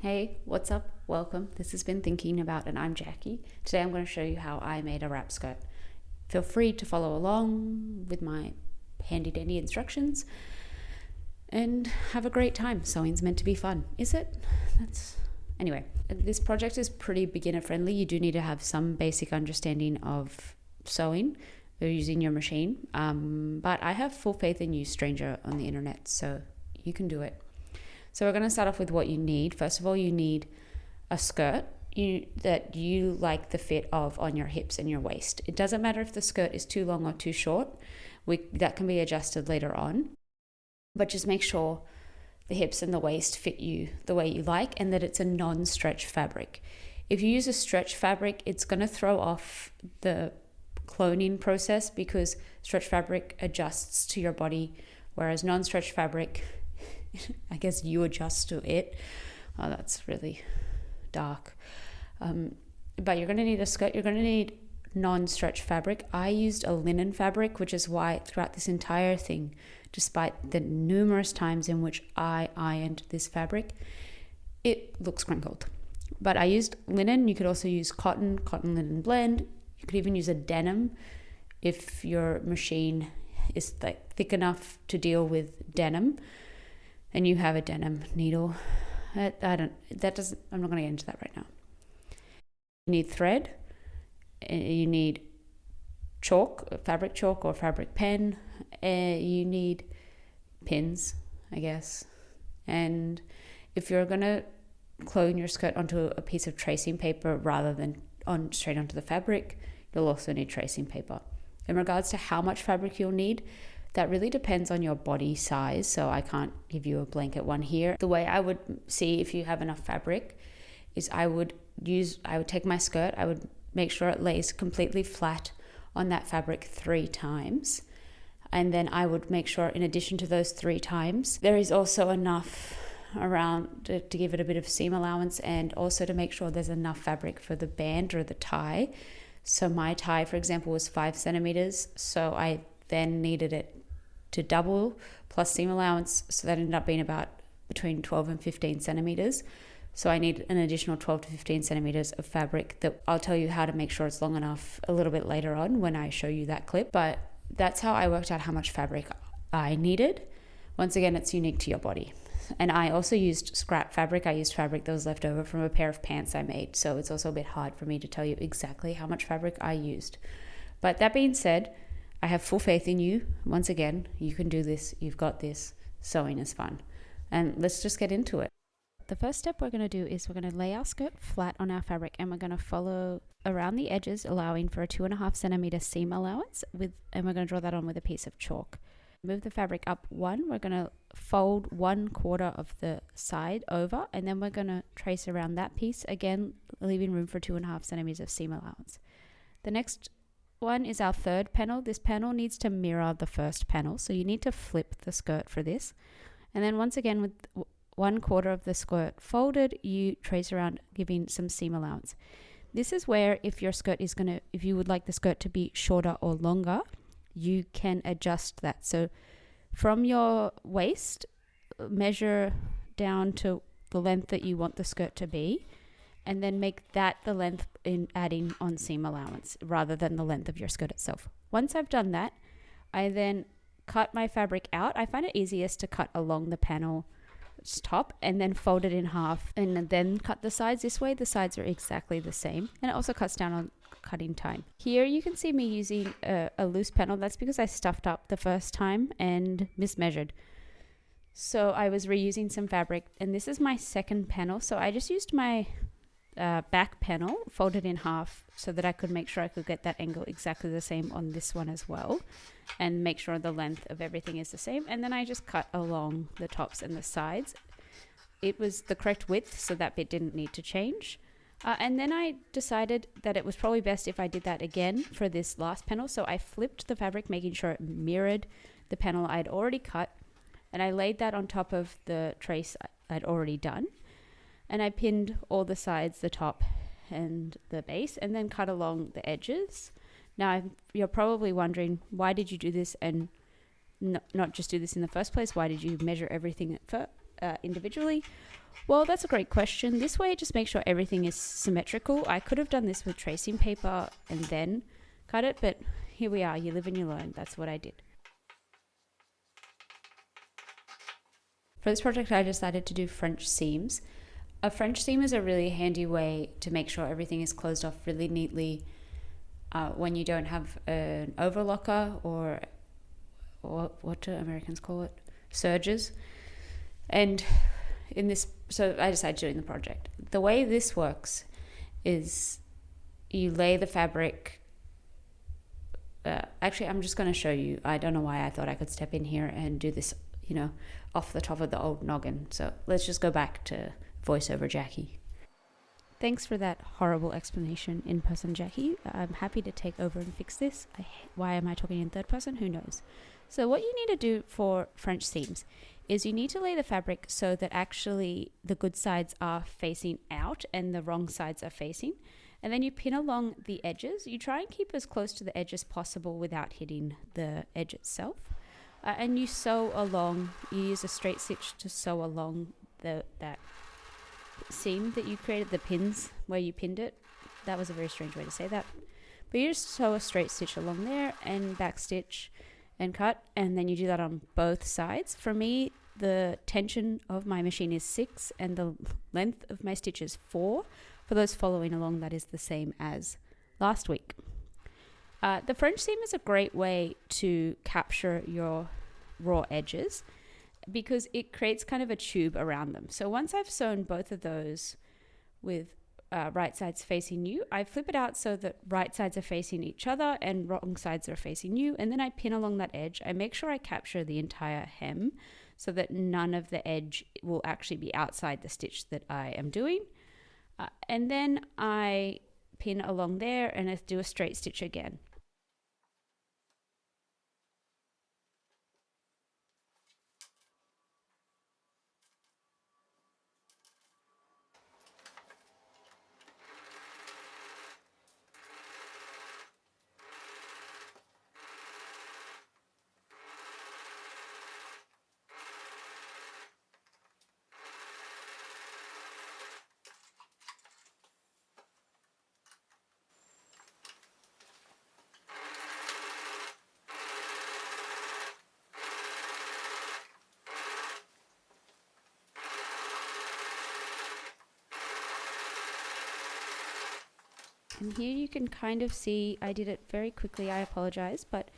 Hey, what's up? Welcome. This has been Thinking About, and I'm Jackie. Today I'm going to show you how I made a wrap skirt. Feel free to follow along with my handy dandy instructions and have a great time. Sewing's meant to be fun, is it? Anyway, this project is pretty beginner friendly. You do need to have some basic understanding of sewing or using your machine, but I have full faith in you, stranger on the internet, so you can do it. So we're going to start off with what you need. First of all, you need a skirt that you like the fit of on your hips and your waist. It doesn't matter if the skirt is too long or too short. That can be adjusted later on. But just make sure the hips and the waist fit you the way you like and that it's a non-stretch fabric. If you use a stretch fabric, it's going to throw off the cloning process because stretch fabric adjusts to your body, whereas non-stretch fabric, I guess you adjust to it. Oh, that's really dark. But you're going to need a skirt. You're going to need non-stretch fabric. I used a linen fabric, which is why throughout this entire thing, despite the numerous times in which I ironed this fabric, it looks crinkled. But I used linen. You could also use cotton linen blend. You could even use a denim if your machine is thick enough to deal with denim and you have a denim needle. I'm not going to get into that right now. You need thread, you need chalk, fabric chalk or fabric pen, you need pins, I guess. And if you're going to clone your skirt onto a piece of tracing paper rather than straight onto the fabric, you'll also need tracing paper. In regards to how much fabric you'll need, that really depends on your body size, so I can't give you a blanket one here. The way I would see if you have enough fabric is I would take my skirt, I would make sure it lays completely flat on that fabric 3 times. And then I would make sure in addition to those 3 times, there is also enough around to give it a bit of seam allowance and also to make sure there's enough fabric for the band or the tie. So my tie, for example, was 5 centimeters. So I then needed it to double plus seam allowance. So that ended up being about between 12 and 15 centimeters. So I need an additional 12 to 15 centimeters of fabric that I'll tell you how to make sure it's long enough a little bit later on when I show you that clip. But that's how I worked out how much fabric I needed. Once again, it's unique to your body. And I also used scrap fabric. I used fabric that was left over from a pair of pants I made. So it's also a bit hard for me to tell you exactly how much fabric I used. But that being said, I have full faith in you. Once again, you can do this. You've got this. Sewing is fun. And let's just get into it. The first step we're going to do is we're going to lay our skirt flat on our fabric and we're going to follow around the edges, allowing for a 2.5 centimeter seam allowance and we're going to draw that on with a piece of chalk. Move the fabric up 1. We're going to fold 1/4 of the side over and then we're going to trace around that piece, again leaving room for 2.5 centimeters of seam allowance. The next one is our third panel. This panel needs to mirror the first panel, so you need to flip the skirt for this. And then once again, with 1/4 of the skirt folded, you trace around, giving some seam allowance. This is where if you would like the skirt to be shorter or longer, you can adjust that. So from your waist, measure down to the length that you want the skirt to be, and then make that the length in adding on seam allowance rather than the length of your skirt itself. Once I've done that, I then cut my fabric out. I find it easiest to cut along the panel top and then fold it in half and then cut the sides. This way the sides are exactly the same, and it also cuts down on cutting time. Here you can see me using a loose panel. That's because I stuffed up the first time and mismeasured. So I was reusing some fabric, and this is my second panel. So I just used my back panel, folded in half so that I could make sure I could get that angle exactly the same on this one as well, and make sure the length of everything is the same. And then I just cut along the tops and the sides. It was the correct width, so that bit didn't need to change. And then I decided that it was probably best if I did that again for this last panel. So I flipped the fabric, making sure it mirrored the panel I'd already cut, and I laid that on top of the trace I'd already done. And I pinned all the sides, the top and the base, and then cut along the edges. Now, you're probably wondering, why did you do this and not just do this in the first place? Why did you measure everything individually? Well, that's a great question. This way, just make sure everything is symmetrical. I could have done this with tracing paper and then cut it, but here we are. You live and you learn. That's what I did. For this project, I decided to do French seams. A French seam is a really handy way to make sure everything is closed off really neatly when you don't have an overlocker or what do Americans call it? Serges. And so I decided to do it in the project. The way this works is you lay the fabric. Actually, I'm just going to show you. I don't know why I thought I could step in here and do this, off the top of the old noggin. So let's just go back to voiceover Jackie. Thanks for that horrible explanation, in-person Jackie. I'm happy to take over and fix this. Why am I talking in third person? Who knows? So what you need to do for French seams is you need to lay the fabric so that actually the good sides are facing out and the wrong sides are facing. And then you pin along the edges. You try and keep as close to the edge as possible without hitting the edge itself. And you sew along, you use a straight stitch to sew along that seam that you created, the pins where you pinned it. That was a very strange way to say that. But you just sew a straight stitch along there and back stitch and cut, and then you do that on both sides. For me, the tension of my machine is 6 and the length of my stitch is 4. For those following along, that is the same as last week. The French seam is a great way to capture your raw edges because it creates kind of a tube around them. So once I've sewn both of those with right sides facing you, I flip it out so that right sides are facing each other and wrong sides are facing you, and then I pin along that edge. I make sure I capture the entire hem so that none of the edge will actually be outside the stitch that I am doing. And then I pin along there and I do a straight stitch again. And here you can kind of see, I did it very quickly, I apologize, but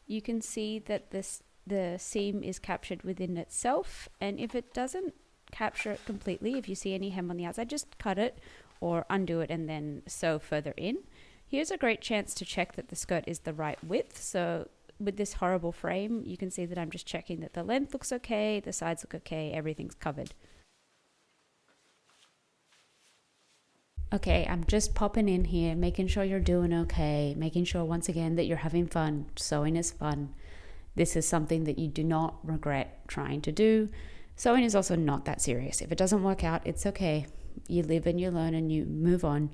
you can see that the seam is captured within itself. And if it doesn't capture it completely, if you see any hem on the outside, just cut it or undo it and then sew further in. Here's a great chance to check that the skirt is the right width. So with this horrible frame, you can see that I'm just checking that the length looks okay, the sides look okay, everything's covered. Okay, I'm just popping in here, making sure you're doing okay, making sure once again that you're having fun. Sewing is fun. This is something that you do not regret trying to do. Sewing is also not that serious. If it doesn't work out, it's okay. You live and you learn and you move on.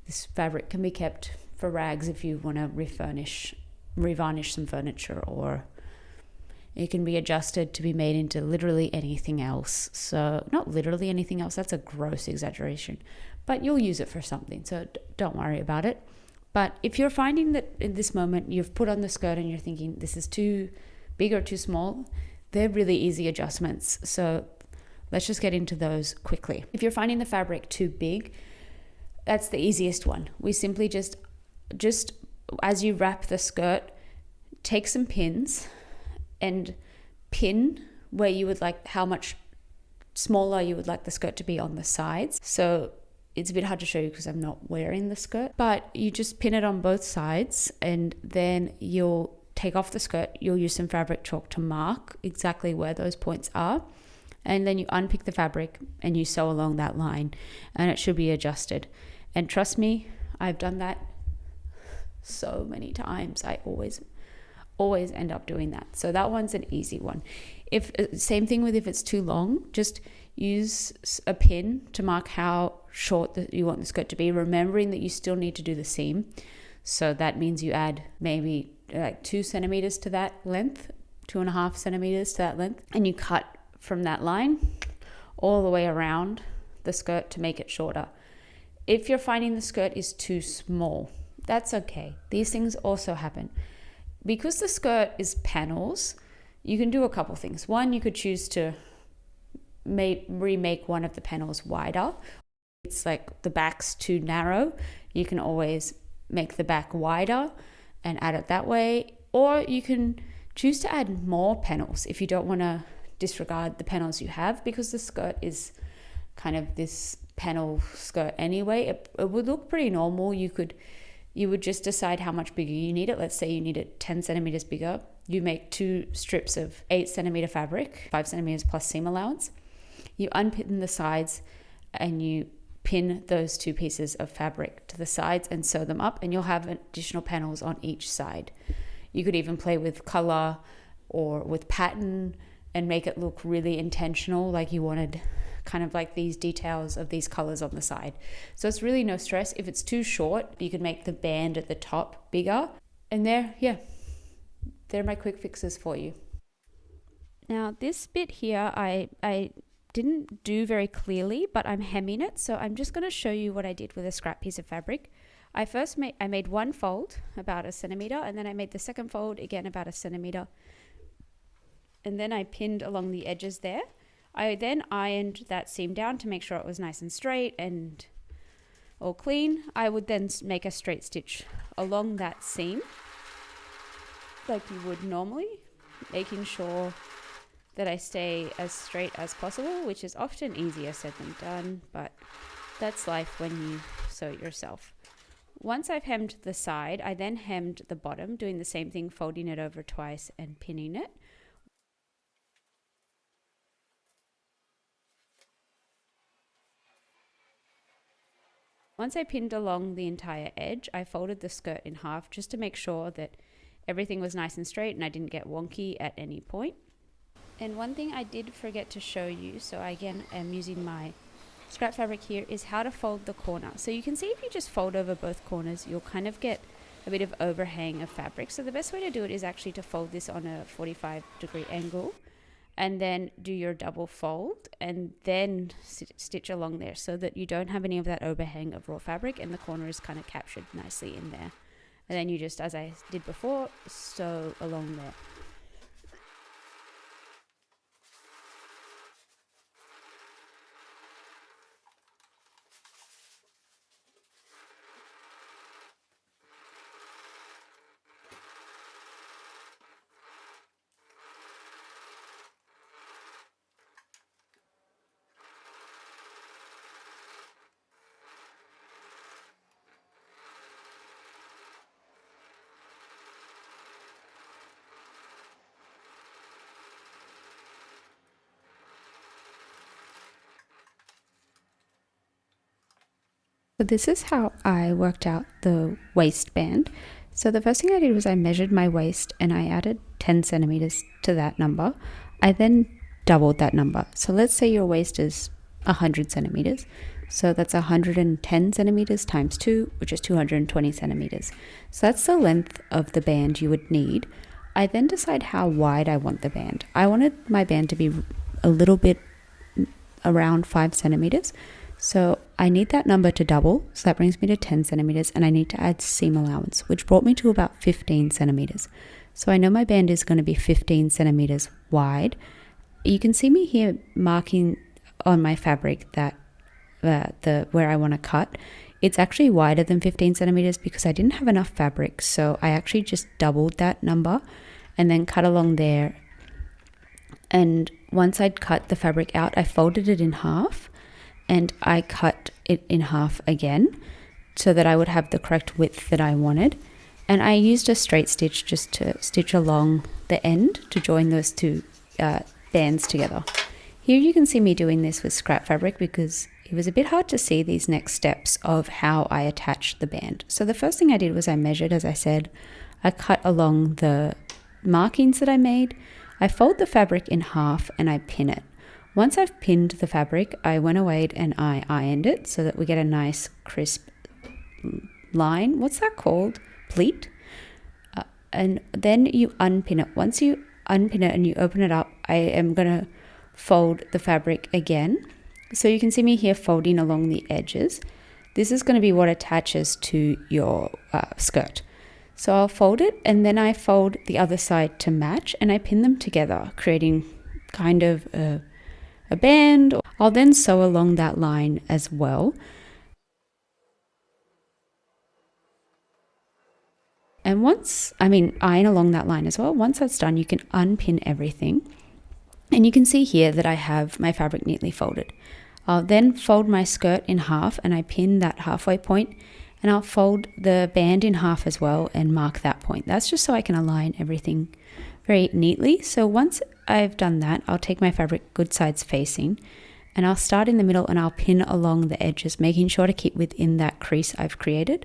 This fabric can be kept for rags if you want to revarnish some furniture, or it can be adjusted to be made into literally anything else. So not literally anything else, that's a gross exaggeration, but you'll use it for something, so don't worry about it. But if you're finding that in this moment you've put on the skirt and you're thinking this is too big or too small, they're really easy adjustments. So let's just get into those quickly. If you're finding the fabric too big, that's the easiest one. We simply just as you wrap the skirt, take some pins and pin where you would like, how much smaller you would like the skirt to be on the sides. So it's a bit hard to show you because I'm not wearing the skirt, but you just pin it on both sides and then you'll take off the skirt. You'll use some fabric chalk to mark exactly where those points are. And then you unpick the fabric and you sew along that line and it should be adjusted. And trust me, I've done that so many times. I always end up doing that. So that one's an easy one. If same thing with if it's too long, just use a pin to mark how short you want the skirt to be, remembering that you still need to do the seam. So that means you add maybe like 2 centimeters to that length, 2.5 centimeters to that length, and you cut from that line. all the way around the skirt to make it shorter. If you're finding the skirt is too small, that's okay. These things also happen. Because the skirt is panels, you can do a couple things. One, you could choose to remake one of the panels wider. It's like the back's too narrow. You can always make the back wider and add it that way. Or you can choose to add more panels if you don't want to disregard the panels you have, because the skirt is kind of this panel skirt anyway. It would look pretty normal. You would just decide how much bigger you need it. Let's say you need it 10 centimeters bigger. You make 2 strips of 8 centimeter fabric, 5 centimeters plus seam allowance. You unpin the sides and you pin those 2 pieces of fabric to the sides and sew them up, and you'll have additional panels on each side. You could even play with color or with pattern and make it look really intentional, like you wanted kind of like these details of these colors on the side. So it's really no stress. If it's too short, you can make the band at the top bigger. And they're my quick fixes for you. Now this bit here, I didn't do very clearly, but I'm hemming it. So I'm just going to show you what I did with a scrap piece of fabric. I made one fold about 1 centimeter, and then I made the second fold again about 1 centimeter. And then I pinned along the edges there. I then ironed that seam down to make sure it was nice and straight and all clean. I would then make a straight stitch along that seam like you would normally, making sure that I stay as straight as possible, which is often easier said than done, but that's life when you sew it yourself. Once I've hemmed the side, I then hemmed the bottom, doing the same thing, folding it over twice and pinning it. Once I pinned along the entire edge, I folded the skirt in half just to make sure that everything was nice and straight and I didn't get wonky at any point. And one thing I did forget to show you, so I again am using my scrap fabric here, is how to fold the corner. So you can see if you just fold over both corners, you'll kind of get a bit of overhang of fabric. So the best way to do it is actually to fold this on a 45-degree angle and then do your double fold and then stitch along there so that you don't have any of that overhang of raw fabric and the corner is kind of captured nicely in there. And then you just, as I did before, sew along there. So this is how I worked out the waistband. So the first thing I did was I measured my waist and I added 10 centimeters to that number. I then doubled that number. So let's say your waist is 100 centimeters. So that's 110 centimeters times 2, which is 220 centimeters. So that's the length of the band you would need. I then decide how wide I want the band. I wanted my band to be a little bit around 5 centimeters. So I need that number to double, so that brings me to 10 centimeters, and I need to add seam allowance, which brought me to about 15 centimeters. So I know my band is going to be 15 centimeters wide. You can see me here marking on my fabric that where I want to cut. It's actually wider than 15 centimeters because I didn't have enough fabric, so I actually just doubled that number and then cut along there. And once I'd cut the fabric out, I folded it in half and I cut it in half again so that I would have the correct width that I wanted. And I used a straight stitch just to stitch along the end to join those two bands together. Here you can see me doing this with scrap fabric because it was a bit hard to see these next steps of how I attached the band. So the first thing I did was I measured, as I said. I cut along the markings that I made. I fold the fabric in half and I pin it. Once I've pinned the fabric, I went away and I ironed it so that we get a nice crisp line. What's that called? Pleat? And then you unpin it. Once you unpin it and you open it up, I am going to fold the fabric again. So you can see me here folding along the edges. This is going to be what attaches to your skirt. So I'll fold it, and then I fold the other side to match, and I pin them together, creating kind of a band. I'll then sew along that line as well. And iron along that line as well. Once that's done, you can unpin everything. And you can see here that I have my fabric neatly folded. I'll then fold my skirt in half, and I pin that halfway point, and I'll fold the band in half as well and mark that point. That's just so I can align everything very neatly. So once I've done that, I'll take my fabric good sides facing, and I'll start in the middle, and I'll pin along the edges, making sure to keep within that crease I've created.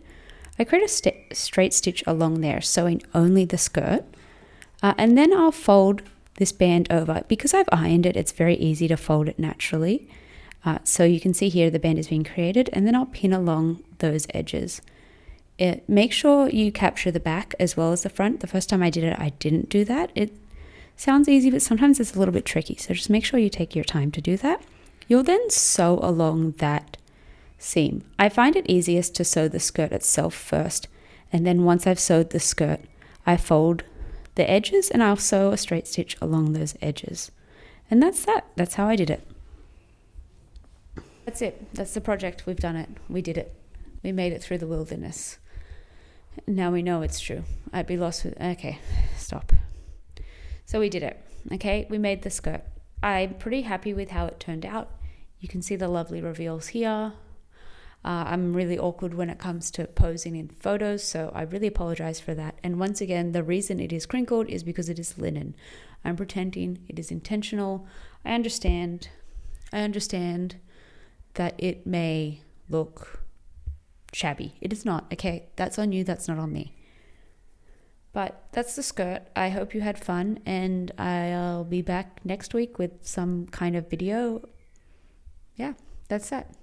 I create a straight stitch along there, sewing only the skirt, and then I'll fold this band over. Because I've ironed it, it's very easy to fold it naturally. So you can see here the band is being created, and then I'll pin along those edges. Make sure you capture the back as well as the front. The first time I did it, I didn't do that. It sounds easy, but sometimes it's a little bit tricky. So just make sure you take your time to do that. You'll then sew along that seam. I find it easiest to sew the skirt itself first, and then once I've sewed the skirt, I fold the edges, and I'll sew a straight stitch along those edges. And that's that. That's how I did it. That's it. That's the project. We've done it. We did it. We made it through the wilderness. Now we know it's true. I'd be lost with... Okay, stop. So we did it. Okay, we made the skirt. I'm pretty happy with how it turned out. You can see the lovely reveals here. I'm really awkward when it comes to posing in photos, so I really apologize for that. And once again, the reason it is crinkled is because it is linen. I'm pretending it is intentional. I understand that it may look shabby. It is not, okay? That's on you, that's not on me. But that's the skirt. I hope you had fun, and I'll be back next week with some kind of video. Yeah, that's that.